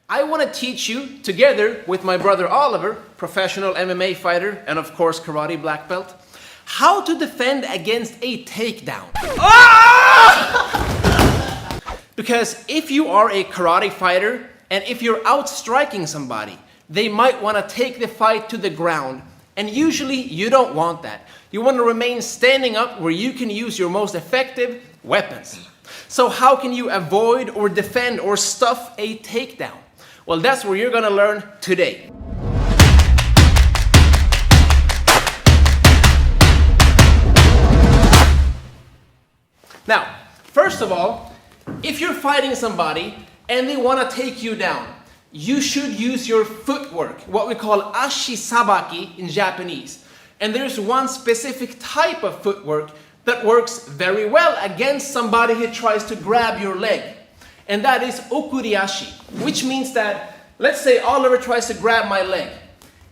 I want to teach you, together with my brother Oliver, professional MMA fighter and of course karate black belt, how to defend against a takedown. Because if you are a karate fighter and if you're outstriking somebody, they might want to take the fight to the ground, and usually you don't want that. You want to remain standing up where you can use your most effective weapons. So how can you avoid or defend or stuff a takedown? Well, that's what you're going to learn today. Now, first of all, if you're fighting somebody and they want to take you down, you should use your footwork, what we call ashi sabaki in Japanese. And there's one specific type of footwork that works very well against somebody who tries to grab your leg. And that is okuriashi, which means that, let's say Oliver tries to grab my leg.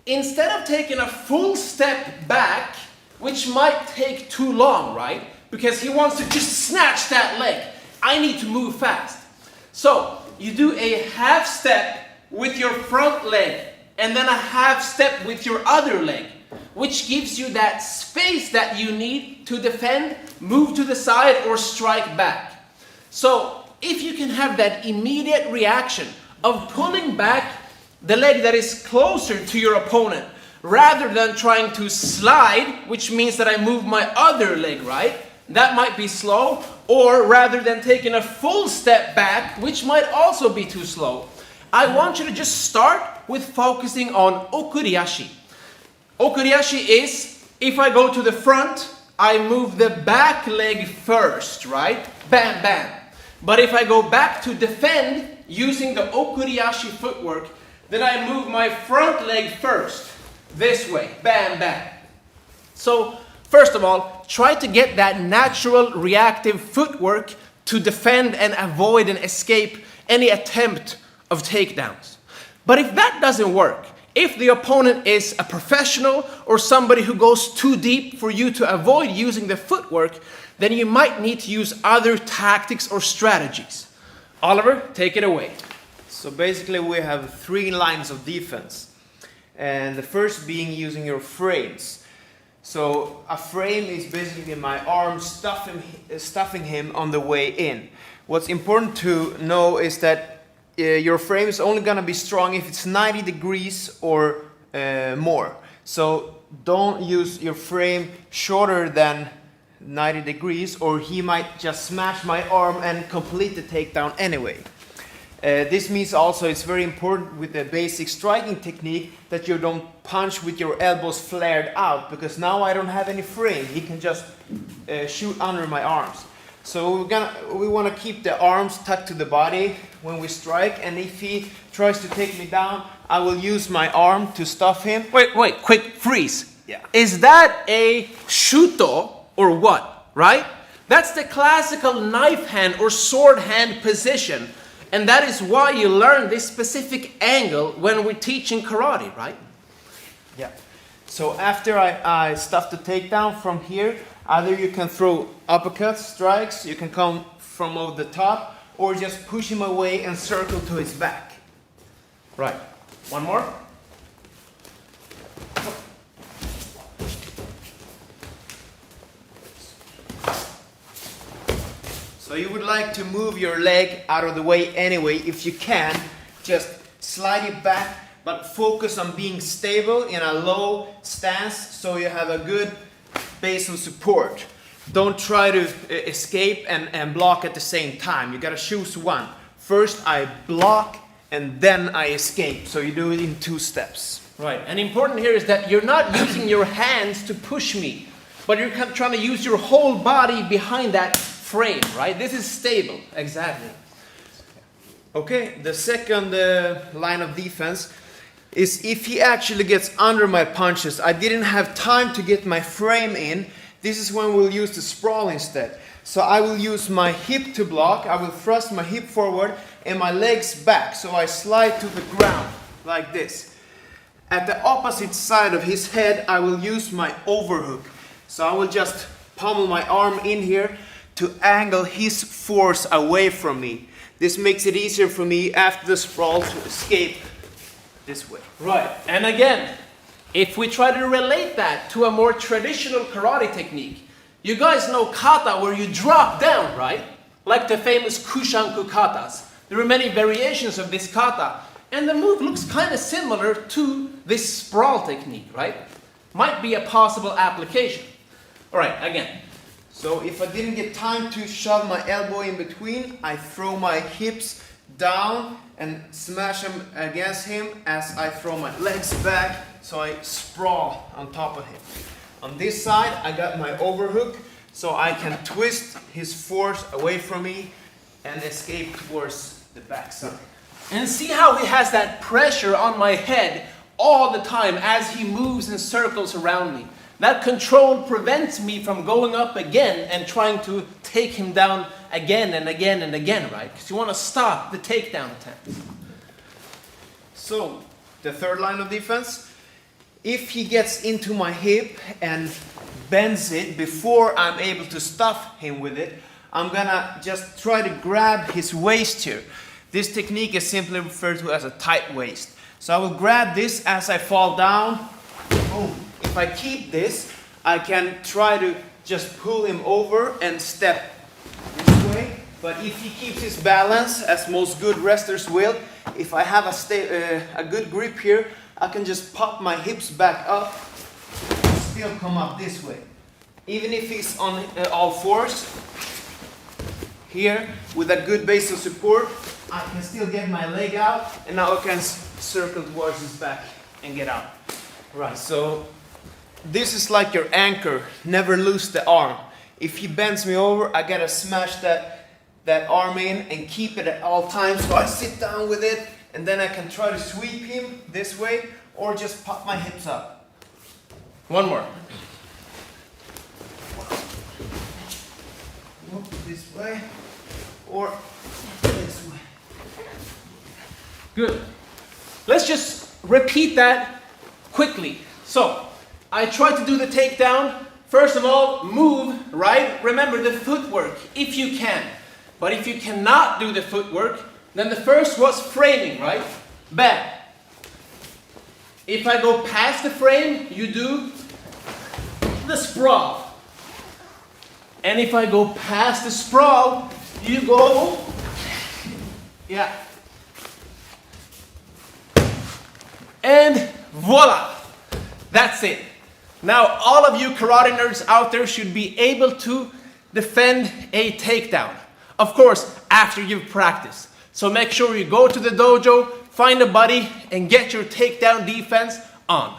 Instead of taking a full step back, which might take too long, right? Because he wants to just snatch that leg. I need to move fast. So you do a half step with your front leg and then a half step with your other leg, which gives you that space that you need to defend, move to the side, or strike back. So if you can have that immediate reaction of pulling back the leg that is closer to your opponent, rather than trying to slide, which means that I move my other leg, right? That might be slow, or rather than taking a full step back, which might also be too slow. I want you to just start with focusing on okuriashi. Okuriashi is, if I go to the front, I move the back leg first, right? Bam, bam. But if I go back to defend using the okuriashi footwork, then I move my front leg first, this way, bam, bam. So, first of all, try to get that natural reactive footwork to defend and avoid and escape any attempt of takedowns. But if that doesn't work, if the opponent is a professional or somebody who goes too deep for you to avoid using the footwork, then you might need to use other tactics or strategies. Oliver, take it away. So basically we have 3 lines of defense. And the first being using your frames. So a frame is basically my arm stuffing him on the way in. What's important to know is that your frame is only going to be strong if it's 90 degrees or more. So don't use your frame shorter than 90 degrees or he might just smash my arm and complete the takedown anyway. This means also it's very important with the basic striking technique that you don't punch with your elbows flared out, because now I don't have any frame. He can just shoot under my arms. So we want to keep the arms tucked to the body when we strike, and if he tries to take me down, I will use my arm to stuff him. Wait, quick freeze. Yeah. Is that a shuto or what, right? That's the classical knife hand or sword hand position. And that is why you learn this specific angle when we're teaching karate, right? Yeah. So after I stuff the takedown from here, either you can throw uppercuts, strikes, you can come from over the top, or just push him away and circle to his back. Right. One more. So you would like to move your leg out of the way anyway. If you can, just slide it back, but focus on being stable in a low stance so you have a good base of support. Don't try to escape and block at the same time. You gotta choose one. First I block and then I escape. So you do it in 2 steps. Right. And important here is that you're not using your hands to push me, but you're trying to use your whole body behind that frame, right? This is stable. Exactly. Okay, the second line of defense is if he actually gets under my punches. I didn't have time to get my frame in. This is when we'll use the sprawl instead. So I will use my hip to block. I will thrust my hip forward and my legs back. So I slide to the ground like this. At the opposite side of his head, I will use my overhook. So I will just pummel my arm in here to angle his force away from me. This makes it easier for me after the sprawl to escape this way. Right, and again, if we try to relate that to a more traditional karate technique, you guys know kata where you drop down, right? Like the famous kushanku katas. There are many variations of this kata, and the move looks kind of similar to this sprawl technique, right? Might be a possible application. All right, again. So if I didn't get time to shove my elbow in between, I throw my hips down and smash them against him as I throw my legs back, so I sprawl on top of him. On this side, I got my overhook, so I can twist his force away from me and escape towards the backside. And see how he has that pressure on my head all the time as he moves in circles around me. That control prevents me from going up again and trying to take him down again and again and again, right? Because you want to stop the takedown attempts. So, the third line of defense, if he gets into my hip and bends it before I'm able to stuff him with it, I'm gonna just try to grab his waist here. This technique is simply referred to as a tight waist. So I will grab this as I fall down. Boom. If I keep this, I can try to just pull him over and step this way. But if he keeps his balance, as most good wrestlers will, if I have a good grip here, I can just pop my hips back up and still come up this way. Even if he's on all fours, here with a good base of support, I can still get my leg out, and now I can circle towards his back and get out. Right, so this is like your anchor, never lose the arm. If he bends me over, I gotta smash that arm in and keep it at all times. So I sit down with it, and then I can try to sweep him this way, or just pop my hips up. One more. This way, or this way. Good. Let's just repeat that quickly. So, I try to do the takedown. First of all, move, right? Remember the footwork, if you can. But if you cannot do the footwork, then the first was framing, right? Bam. If I go past the frame, you do the sprawl. And if I go past the sprawl, you go, yeah. And voila, that's it. Now all of you karate nerds out there should be able to defend a takedown. Of course, after you've practiced. So make sure you go to the dojo, find a buddy, and get your takedown defense on.